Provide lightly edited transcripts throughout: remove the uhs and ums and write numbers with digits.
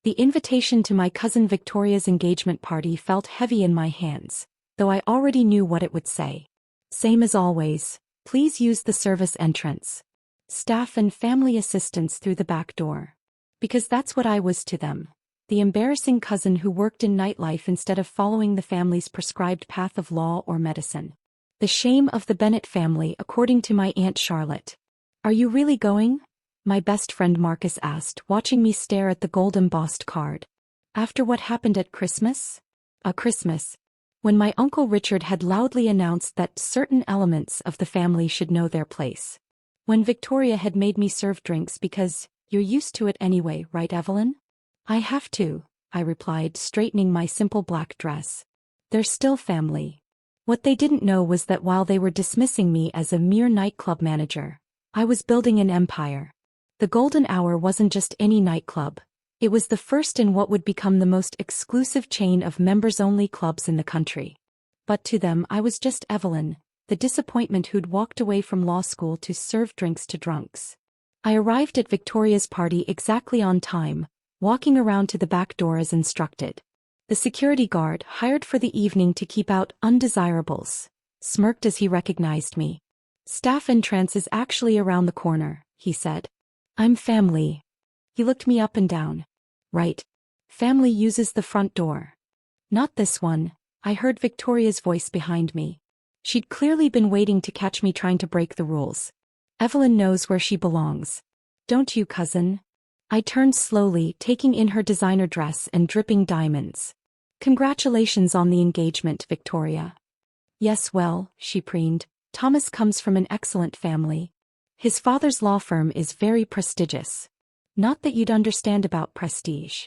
The invitation to my cousin Victoria's engagement party felt heavy in my hands, though I already knew what it would say. Same as always, please use the service entrance. Staff and family assistants through the back door. Because that's what I was to them. The embarrassing cousin who worked in nightlife instead of following the family's prescribed path of law or medicine. The shame of the Bennett family according to my Aunt Charlotte. Are you really going? My best friend Marcus asked, watching me stare at the gold embossed card. After what happened at Christmas? Christmas. When my Uncle Richard had loudly announced that certain elements of the family should know their place. When Victoria had made me serve drinks because, you're used to it anyway, right Evelyn? I have to, I replied, straightening my simple black dress. They're still family. What they didn't know was that while they were dismissing me as a mere nightclub manager, I was building an empire. The Golden Hour wasn't just any nightclub. It was the first in what would become the most exclusive chain of members-only clubs in the country. But to them I was just Evelyn, the disappointment who'd walked away from law school to serve drinks to drunks. I arrived at Victoria's party exactly on time, walking around to the back door as instructed. The security guard, hired for the evening to keep out undesirables, smirked as he recognized me. Staff entrance is actually around the corner, he said. I'm family. He looked me up and down. Right. Family uses the front door. Not this one, I heard Victoria's voice behind me. She'd clearly been waiting to catch me trying to break the rules. Evelyn knows where she belongs. Don't you, cousin? I turned slowly, taking in her designer dress and dripping diamonds. Congratulations on the engagement, Victoria. Yes, well, she preened, Thomas comes from an excellent family. His father's law firm is very prestigious. Not that you'd understand about prestige.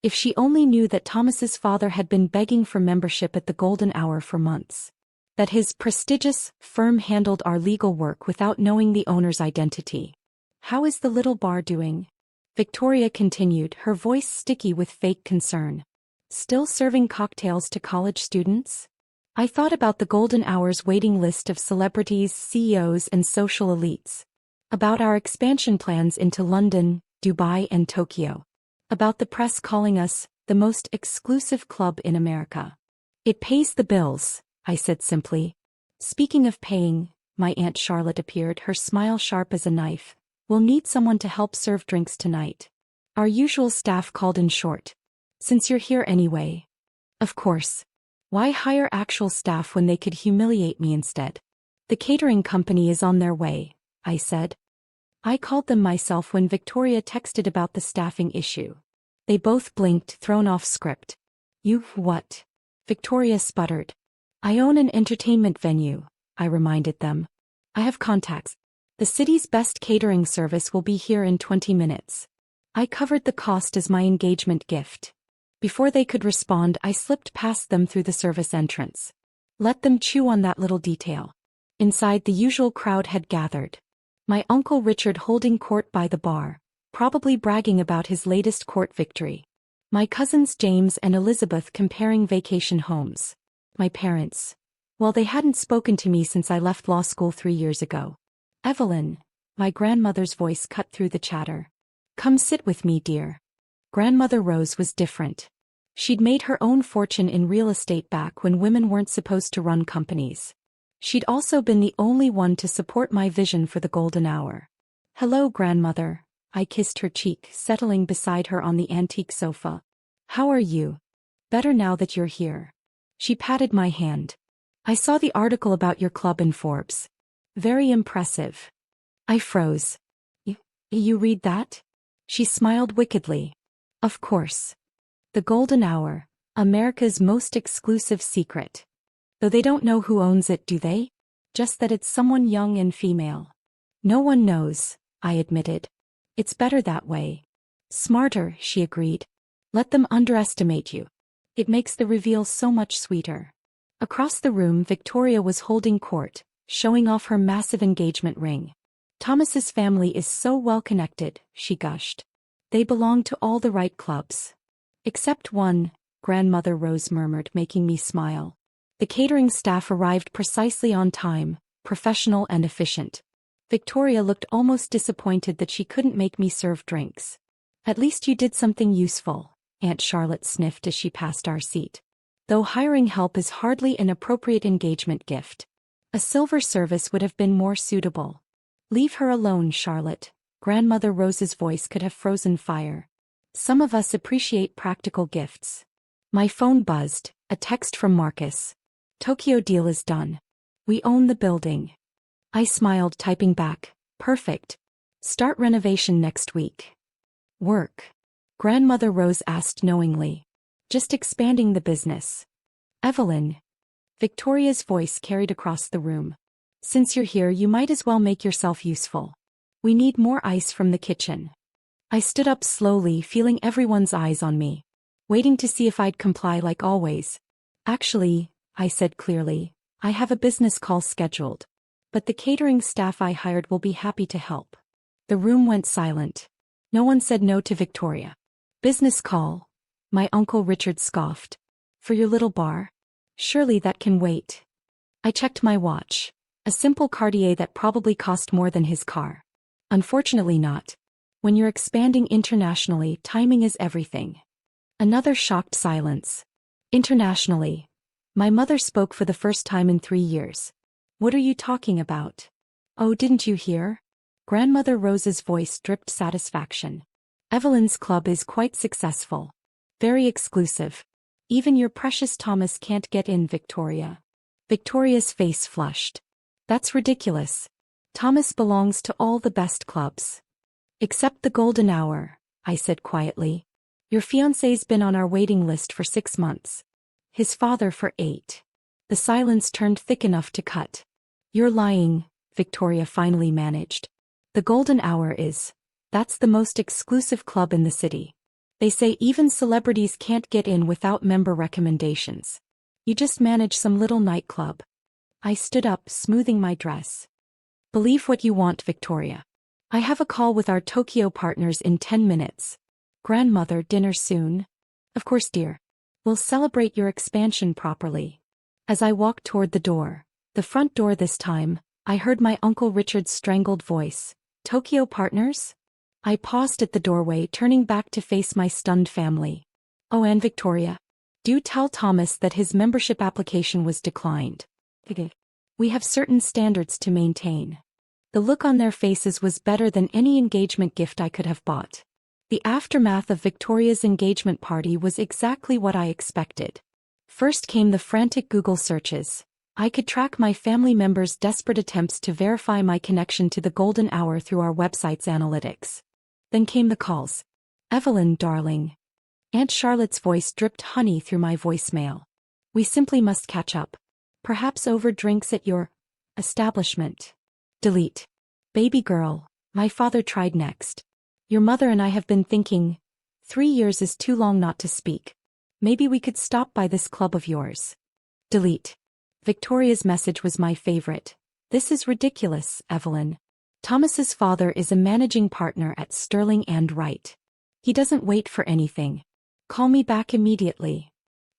If she only knew that Thomas's father had been begging for membership at the Golden Hour for months. That his prestigious firm handled our legal work without knowing the owner's identity. How is the little bar doing? Victoria continued, her voice sticky with fake concern. Still serving cocktails to college students? I thought about the Golden Hour's waiting list of celebrities, CEOs and social elites. About our expansion plans into London, Dubai and Tokyo. About the press calling us the most exclusive club in America. It pays the bills, I said simply. Speaking of paying, my Aunt Charlotte appeared, her smile sharp as a knife. We'll need someone to help serve drinks tonight. Our usual staff called in short. Since you're here anyway. Of course. Why hire actual staff when they could humiliate me instead? The catering company is on their way, I said. I called them myself when Victoria texted about the staffing issue. They both blinked, thrown off script. You what? Victoria sputtered. I own an entertainment venue, I reminded them. I have contacts. The city's best catering service will be here in 20 minutes. I covered the cost as my engagement gift. Before they could respond, I slipped past them through the service entrance. Let them chew on that little detail. Inside, the usual crowd had gathered. My Uncle Richard holding court by the bar, probably bragging about his latest court victory. My cousins James and Elizabeth comparing vacation homes. My parents. Well, they hadn't spoken to me since I left law school 3 years ago. Evelyn, my grandmother's voice cut through the chatter. Come sit with me, dear. Grandmother Rose was different. She'd made her own fortune in real estate back when women weren't supposed to run companies. She'd also been the only one to support my vision for the Golden Hour. Hello, grandmother. I kissed her cheek, settling beside her on the antique sofa. How are you? Better now that you're here. She patted my hand. I saw the article about your club in Forbes. Very impressive. I froze. You read that? She smiled wickedly. Of course. The Golden Hour, America's most exclusive secret. Though they don't know who owns it, do they? Just that it's someone young and female. No one knows, I admitted. It's better that way. Smarter, she agreed. Let them underestimate you. It makes the reveal so much sweeter. Across the room, Victoria was holding court, showing off her massive engagement ring. Thomas's family is so well connected, she gushed. They belong to all the right clubs. Except one, Grandmother Rose murmured, making me smile. The catering staff arrived precisely on time, professional and efficient. Victoria looked almost disappointed that she couldn't make me serve drinks. At least you did something useful, Aunt Charlotte sniffed as she passed our seat. Though hiring help is hardly an appropriate engagement gift. A silver service would have been more suitable. Leave her alone, Charlotte. Grandmother Rose's voice could have frozen fire. Some of us appreciate practical gifts. My phone buzzed, a text from Marcus. Tokyo deal is done. We own the building. I smiled, typing back, perfect. Start renovation next week. Work? Grandmother Rose asked knowingly. Just expanding the business. Evelyn. Victoria's voice carried across the room. Since you're here, you might as well make yourself useful. We need more ice from the kitchen. I stood up slowly, feeling everyone's eyes on me, waiting to see if I'd comply like always. Actually, I said clearly, I have a business call scheduled. But the catering staff I hired will be happy to help. The room went silent. No one said no to Victoria. Business call? My Uncle Richard scoffed. For your little bar? Surely that can wait. I checked my watch. A simple Cartier that probably cost more than his car. Unfortunately not. When you're expanding internationally, timing is everything. Another shocked silence. Internationally. My mother spoke for the first time in 3 years. What are you talking about? Oh, didn't you hear? Grandmother Rose's voice dripped satisfaction. Evelyn's club is quite successful. Very exclusive. Even your precious Thomas can't get in, Victoria. Victoria's face flushed. That's ridiculous. Thomas belongs to all the best clubs. Except the Golden Hour, I said quietly. Your fiancé's been on our waiting list for 6 months. His father for 8. The silence turned thick enough to cut. You're lying, Victoria finally managed. The Golden Hour is. That's the most exclusive club in the city. They say even celebrities can't get in without member recommendations. You just manage some little nightclub. I stood up, smoothing my dress. Believe what you want, Victoria. I have a call with our Tokyo partners in 10 minutes. Grandmother, dinner soon? Of course, dear. We'll celebrate your expansion properly. As I walked toward the door, the front door this time, I heard my Uncle Richard's strangled voice. Tokyo partners? I paused at the doorway, turning back to face my stunned family. Oh, and Victoria. Do tell Thomas that his membership application was declined. We have certain standards to maintain. The look on their faces was better than any engagement gift I could have bought. The aftermath of Victoria's engagement party was exactly what I expected. First came the frantic Google searches. I could track my family members' desperate attempts to verify my connection to the Golden Hour through our website's analytics. Then came the calls. Evelyn, darling. Aunt Charlotte's voice dripped honey through my voicemail. We simply must catch up. Perhaps over drinks at your establishment. Delete. Baby girl, my father tried next. Your mother and I have been thinking. 3 years is too long not to speak. Maybe we could stop by this club of yours. Delete. Victoria's message was my favorite. This is ridiculous, Evelyn. Thomas's father is a managing partner at Sterling and Wright. He doesn't wait for anything. Call me back immediately.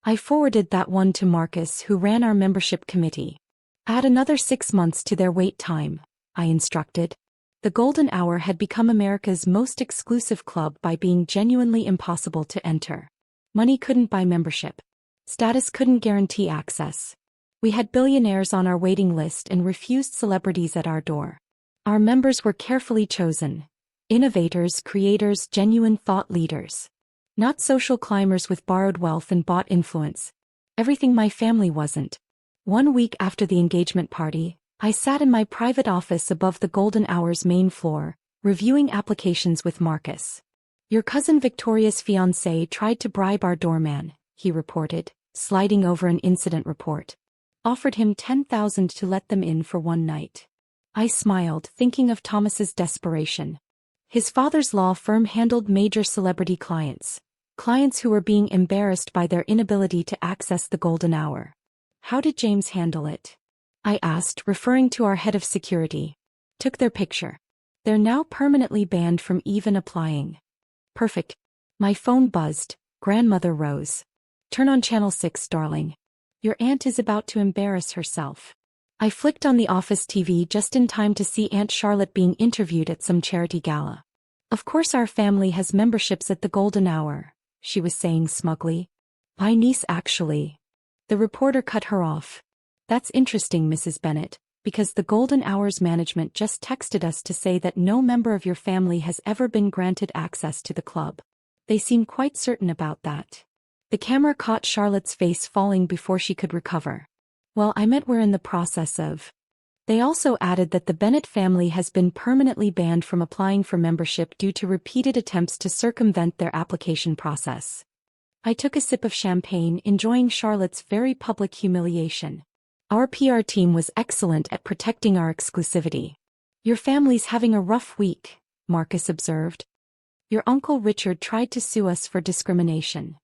I forwarded that one to Marcus, who ran our membership committee. Add another 6 months to their wait time, I instructed. The Golden Hour had become America's most exclusive club by being genuinely impossible to enter. Money couldn't buy membership. Status couldn't guarantee access. We had billionaires on our waiting list and refused celebrities at our door. Our members were carefully chosen. Innovators, creators, genuine thought leaders. Not social climbers with borrowed wealth and bought influence. Everything my family wasn't. 1 week after the engagement party, I sat in my private office above the Golden Hour's main floor, reviewing applications with Marcus. Your cousin Victoria's fiancé tried to bribe our doorman, he reported, sliding over an incident report. Offered him $10,000 to let them in for 1 night. I smiled, thinking of Thomas's desperation. His father's law firm handled major celebrity clients who were being embarrassed by their inability to access the Golden Hour. How did James handle it? I asked, referring to our head of security. Took their picture. They're now permanently banned from even applying. Perfect. My phone buzzed. Grandmother Rose. Turn on channel 6, darling. Your aunt is about to embarrass herself. I flicked on the office TV just in time to see Aunt Charlotte being interviewed at some charity gala. Of course our family has memberships at the Golden Hour. she was saying smugly. My niece actually. The reporter cut her off. That's interesting, Mrs. Bennett, because the Golden Hours management just texted us to say that no member of your family has ever been granted access to the club. They seem quite certain about that. The camera caught Charlotte's face falling before she could recover. Well, I meant we're in the process of. They also added that the Bennett family has been permanently banned from applying for membership due to repeated attempts to circumvent their application process. I took a sip of champagne, enjoying Charlotte's very public humiliation. Our PR team was excellent at protecting our exclusivity. Your family's having a rough week, Marcus observed. Your Uncle Richard tried to sue us for discrimination.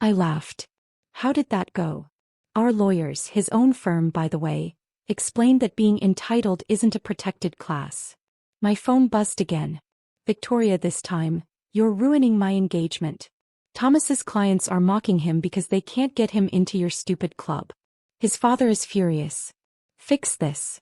I laughed. How did that go? Our lawyers, his own firm by the way, explained that being entitled isn't a protected class. My phone buzzed again. Victoria, this time, you're ruining my engagement. Thomas's clients are mocking him because they can't get him into your stupid club. His father is furious. Fix this.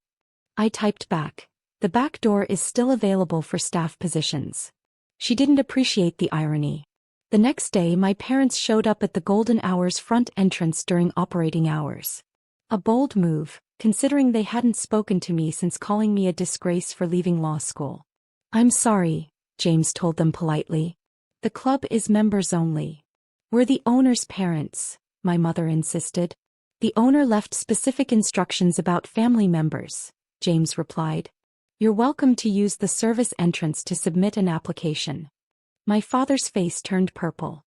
I typed back. The back door is still available for staff positions. She didn't appreciate the irony. The next day my parents showed up at the Golden Hours front entrance during operating hours. A bold move, considering they hadn't spoken to me since calling me a disgrace for leaving law school. I'm sorry, James told them politely. The club is members only. We're the owner's parents, my mother insisted. The owner left specific instructions about family members, James replied. You're welcome to use the service entrance to submit an application. My father's face turned purple.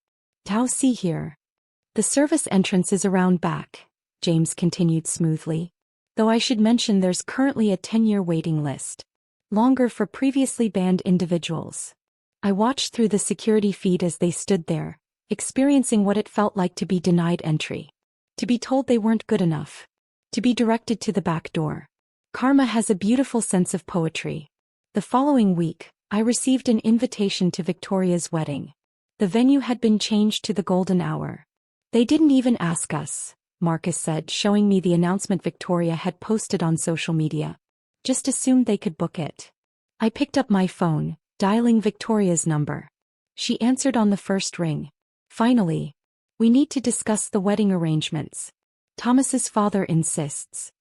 Now see here. The service entrance is around back, James continued smoothly. Though I should mention there's currently a 10-year waiting list. Longer for previously banned individuals. I watched through the security feed as they stood there, experiencing what it felt like to be denied entry. To be told they weren't good enough. To be directed to the back door. Karma has a beautiful sense of poetry. The following week, I received an invitation to Victoria's wedding. The venue had been changed to the Golden Hour. They didn't even ask us, Marcus said, showing me the announcement Victoria had posted on social media. Just assumed they could book it. I picked up my phone, dialing Victoria's number. She answered on the first ring. Finally. We need to discuss the wedding arrangements. Thomas's father insists.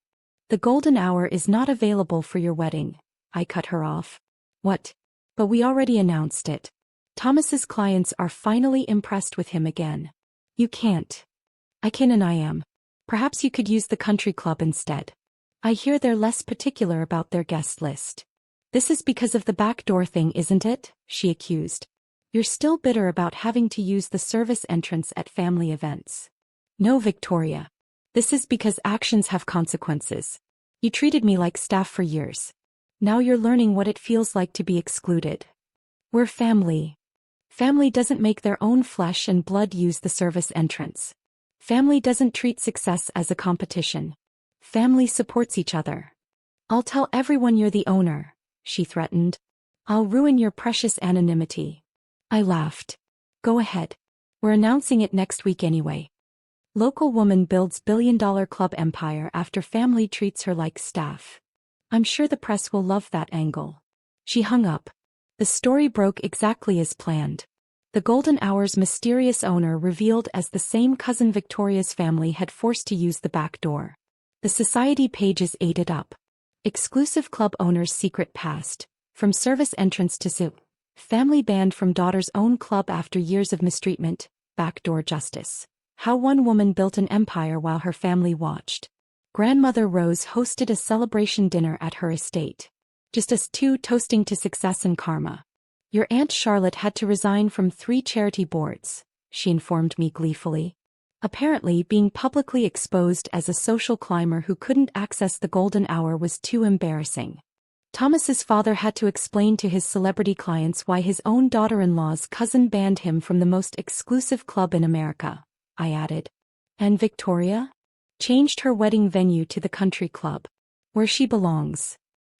The Golden Hour is not available for your wedding. I cut her off. What? But we already announced it. Thomas's clients are finally impressed with him again. You can't. I can and I am. Perhaps you could use the country club instead. I hear they're less particular about their guest list. This is because of the backdoor thing, isn't it? She accused. You're still bitter about having to use the service entrance at family events. No, Victoria. This is because actions have consequences. You treated me like staff for years. Now you're learning what it feels like to be excluded. We're family. Family doesn't make their own flesh and blood use the service entrance. Family doesn't treat success as a competition. Family supports each other. I'll tell everyone you're the owner, she threatened. I'll ruin your precious anonymity. I laughed. Go ahead. We're announcing it next week anyway. Local woman builds billion-dollar club empire after family treats her like staff. I'm sure the press will love that angle. She hung up. The story broke exactly as planned. The Golden Hour's mysterious owner revealed as the same cousin Victoria's family had forced to use the back door. The society pages ate it up. Exclusive club owner's secret past, from service entrance to sue. Family banned from daughter's own club after years of mistreatment, backdoor justice. How one woman built an empire while her family watched. Grandmother Rose hosted a celebration dinner at her estate. Just us two toasting to success and karma. Your Aunt Charlotte had to resign from 3 charity boards, she informed me gleefully. Apparently, being publicly exposed as a social climber who couldn't access the Golden Hour was too embarrassing. Thomas's father had to explain to his celebrity clients why his own daughter-in-law's cousin banned him from the most exclusive club in America, I added. And Victoria? Changed her wedding venue to the country club. Where she belongs.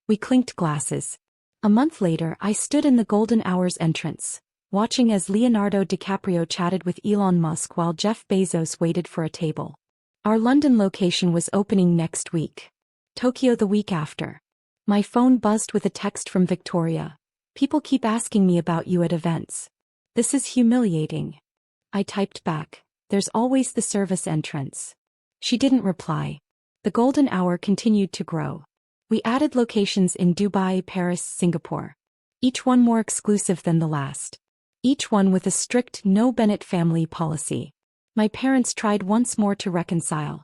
We clinked glasses. A month later I stood in the Golden Hour's entrance, watching as Leonardo DiCaprio chatted with Elon Musk while Jeff Bezos waited for a table. Our London location was opening next week. Tokyo the week after. My phone buzzed with a text from Victoria. People keep asking me about you at events. This is humiliating. I typed back. There's always the service entrance. She didn't reply. The golden hour continued to grow. We added locations in Dubai, Paris, Singapore. Each one more exclusive than the last. Each one with a strict no Bennett family policy. My parents tried once more to reconcile.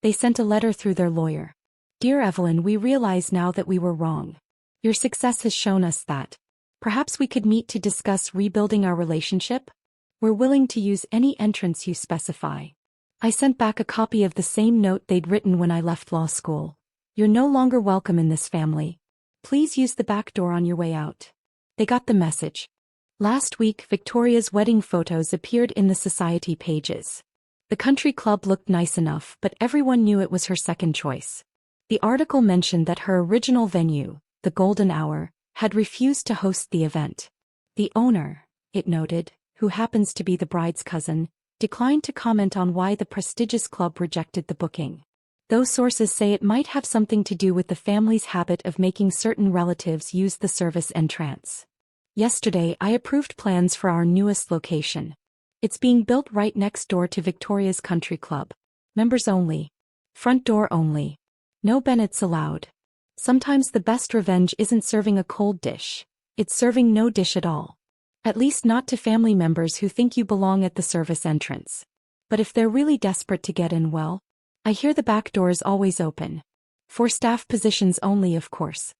They sent a letter through their lawyer. Dear Evelyn, we realize now that we were wrong. Your success has shown us that. Perhaps we could meet to discuss rebuilding our relationship? We're willing to use any entrance you specify. I sent back a copy of the same note they'd written when I left law school. You're no longer welcome in this family. Please use the back door on your way out. They got the message. Last week, Victoria's wedding photos appeared in the society pages. The country club looked nice enough, but everyone knew it was her second choice. The article mentioned that her original venue, the Golden Hour, had refused to host the event. The owner, it noted, who happens to be the bride's cousin, declined to comment on why the prestigious club rejected the booking. Those sources say it might have something to do with the family's habit of making certain relatives use the service entrance. Yesterday, I approved plans for our newest location. It's being built right next door to Victoria's Country Club. Members only. Front door only. No Bennetts allowed. Sometimes the best revenge isn't serving a cold dish. It's serving no dish at all. At least not to family members who think you belong at the service entrance. But if they're really desperate to get in, well, I hear the back door is always open. For staff positions only, of course.